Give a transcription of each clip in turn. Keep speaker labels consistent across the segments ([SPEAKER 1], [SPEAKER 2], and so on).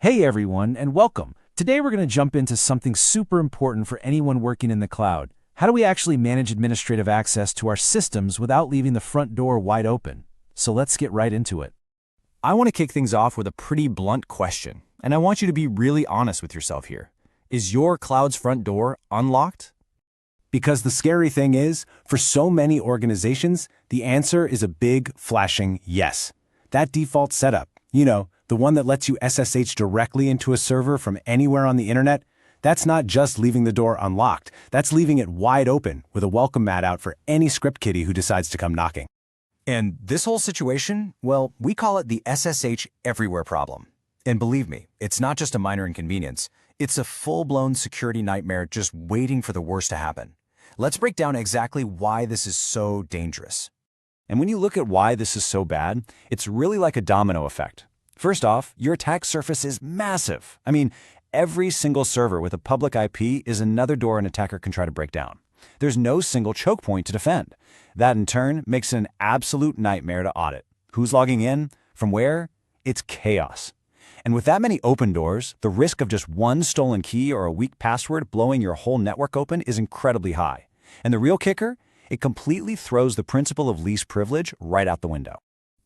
[SPEAKER 1] Hey everyone, and welcome. Today we're going to jump into something super important for anyone working in the cloud. How do we actually manage administrative access to our systems without leaving the front door wide open? So let's get right into it.
[SPEAKER 2] I want to kick things off with a pretty blunt question, and I want you to be really honest with yourself here. Is your cloud's front door unlocked?
[SPEAKER 1] Because the scary thing is, for so many organizations, the answer is a big, flashing yes. That default setup, the one that lets you SSH directly into a server from anywhere on the internet, that's not just leaving the door unlocked, that's leaving it wide open with a welcome mat out for any script kiddie who decides to come knocking.
[SPEAKER 2] And this whole situation, well, we call it the SSH everywhere problem. And believe me, it's not just a minor inconvenience. It's a full-blown security nightmare just waiting for the worst to happen. Let's break down exactly why this is so dangerous.
[SPEAKER 1] And when you look at why this is so bad, it's really like a domino effect. First off, your attack surface is massive. Every single server with a public IP is another door an attacker can try to break down. There's no single choke point to defend. That in turn makes it an absolute nightmare to audit. Who's logging in? From where? It's chaos. And with that many open doors, the risk of just one stolen key or a weak password blowing your whole network open is incredibly high. And the real kicker? It completely throws the principle of least privilege right out the window.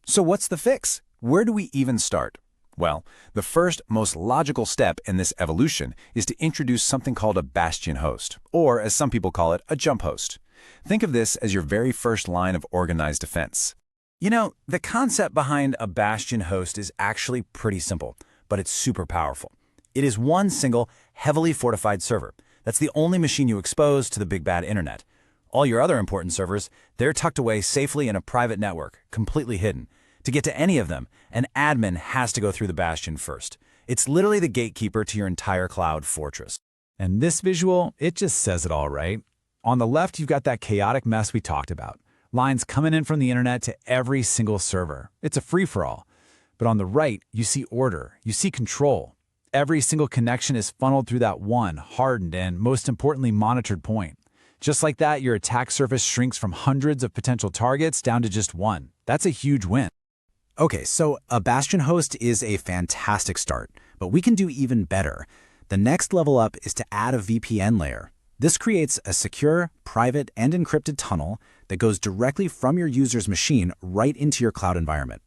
[SPEAKER 3] So what's the fix? Where do we even start? Well, the first, most logical step in this evolution is to introduce something called a bastion host, or as some people call it, a jump host. Think of this as your very first line of organized defense. The concept behind a bastion host is actually pretty simple, but it's super powerful. It is one single, heavily fortified server. That's the only machine you expose to the big bad internet. All your other important servers, they're tucked away safely in a private network, completely hidden. To get to any of them, an admin has to go through the bastion first. It's literally the gatekeeper to your entire cloud fortress.
[SPEAKER 4] And this visual, it just says it all, right? On the left, you've got that chaotic mess we talked about. Lines coming in from the internet to every single server. It's a free-for-all. But on the right, you see order, you see control. Every single connection is funneled through that one hardened and, most importantly, monitored point. Just like that, your attack surface shrinks from hundreds of potential targets down to just one. That's a huge win.
[SPEAKER 2] Okay, so a bastion host is a fantastic start, but we can do even better. The next level up is to add a VPN layer. This creates a secure, private, and encrypted tunnel that goes directly from your user's machine right into your cloud environment.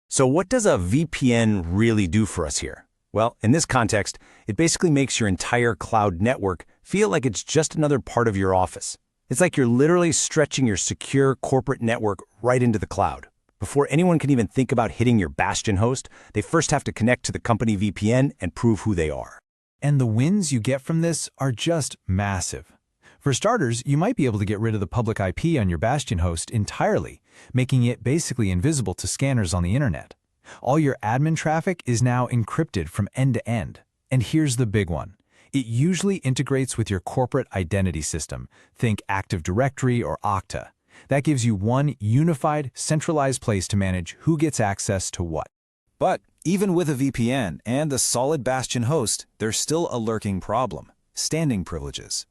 [SPEAKER 3] So what does a VPN really do for us here? Well, in this context, it basically makes your entire cloud network feel like it's just another part of your office. It's like you're literally stretching your secure corporate network right into the cloud. Before anyone can even think about hitting your bastion host, they first have to connect to the company VPN and prove who they are.
[SPEAKER 4] And the wins you get from this are just massive. For starters, you might be able to get rid of the public IP on your bastion host entirely, making it basically invisible to scanners on the internet. All your admin traffic is now encrypted from end to end. And here's the big one. It usually integrates with your corporate identity system. Think Active Directory or Okta. That gives you one unified, centralized place to manage who gets access to what.
[SPEAKER 3] But even with a VPN and a solid bastion host, there's still a lurking problem: standing privileges.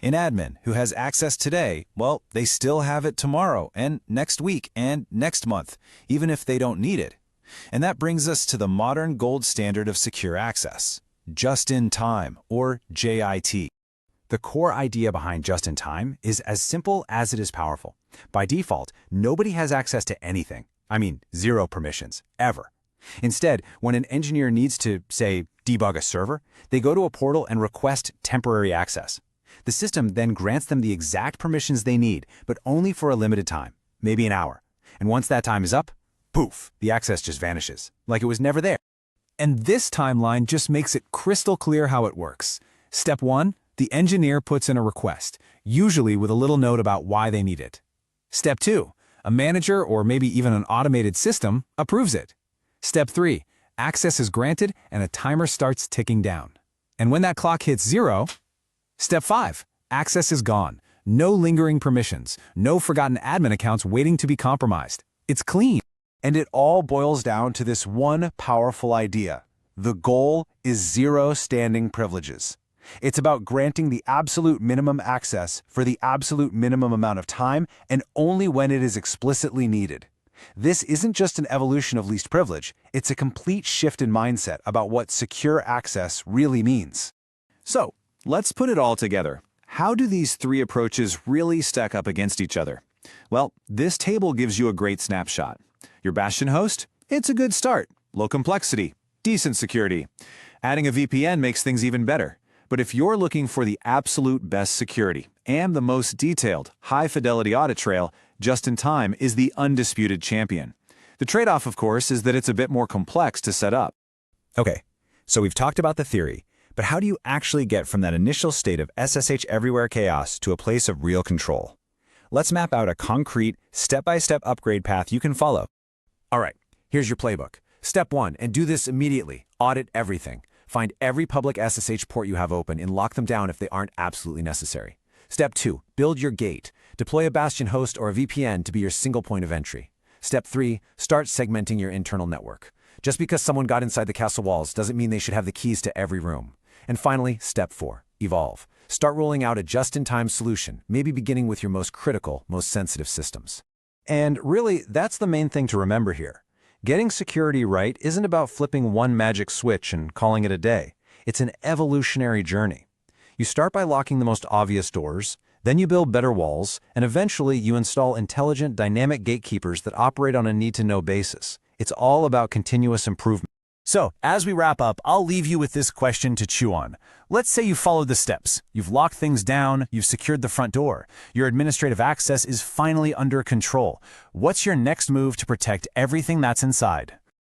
[SPEAKER 3] An admin who has access today, well, they still have it tomorrow and next week and next month, even if they don't need it. And that brings us to the modern gold standard of secure access: just-in-time, or JIT.
[SPEAKER 2] The core idea behind just-in-time is as simple as it is powerful. By default, nobody has access to anything. Zero permissions, ever. Instead, when an engineer needs to, say, debug a server, they go to a portal and request temporary access. The system then grants them the exact permissions they need, but only for a limited time, maybe an hour. And once that time is up, poof, the access just vanishes, like it was never there.
[SPEAKER 4] And this timeline just makes it crystal clear how it works. Step 1, the engineer puts in a request, usually with a little note about why they need it. Step 2, a manager or maybe even an automated system approves it. Step 3, access is granted and a timer starts ticking down. And when that clock hits 0, Step 5, access is gone. No lingering permissions, no forgotten admin accounts waiting to be compromised. It's clean.
[SPEAKER 1] And it all boils down to this one powerful idea. The goal is zero standing privileges. It's about granting the absolute minimum access for the absolute minimum amount of time and only when it is explicitly needed.
[SPEAKER 2] This isn't just an evolution of least privilege, it's a complete shift in mindset about what secure access really means.
[SPEAKER 3] So, let's put it all together. How do these three approaches really stack up against each other? Well, this table gives you a great snapshot. Your bastion host? It's a good start. Low complexity, decent security. Adding a VPN makes things even better. But if you're looking for the absolute best security and the most detailed, high-fidelity audit trail, just-in-time is the undisputed champion. The trade-off, of course, is that it's a bit more complex to set up.
[SPEAKER 2] Okay, so we've talked about the theory, but how do you actually get from that initial state of SSH everywhere chaos to a place of real control? Let's map out a concrete, step-by-step upgrade path you can follow.
[SPEAKER 1] All right, here's your playbook. Step 1, and do this immediately. Audit everything. Find every public SSH port you have open and lock them down if they aren't absolutely necessary. Step 2, build your gate. Deploy a bastion host or a VPN to be your single point of entry. Step 3, start segmenting your internal network. Just because someone got inside the castle walls doesn't mean they should have the keys to every room. And finally, Step 4, evolve. Start rolling out a just-in-time solution, maybe beginning with your most critical, most sensitive systems. And really, that's the main thing to remember here. Getting security right isn't about flipping one magic switch and calling it a day. It's an evolutionary journey. You start by locking the most obvious doors, then you build better walls, and eventually you install intelligent, dynamic gatekeepers that operate on a need-to-know basis. It's all about continuous improvement.
[SPEAKER 3] So, as we wrap up, I'll leave you with this question to chew on. Let's say you followed the steps. You've locked things down, you've secured the front door. Your administrative access is finally under control. What's your next move to protect everything that's inside?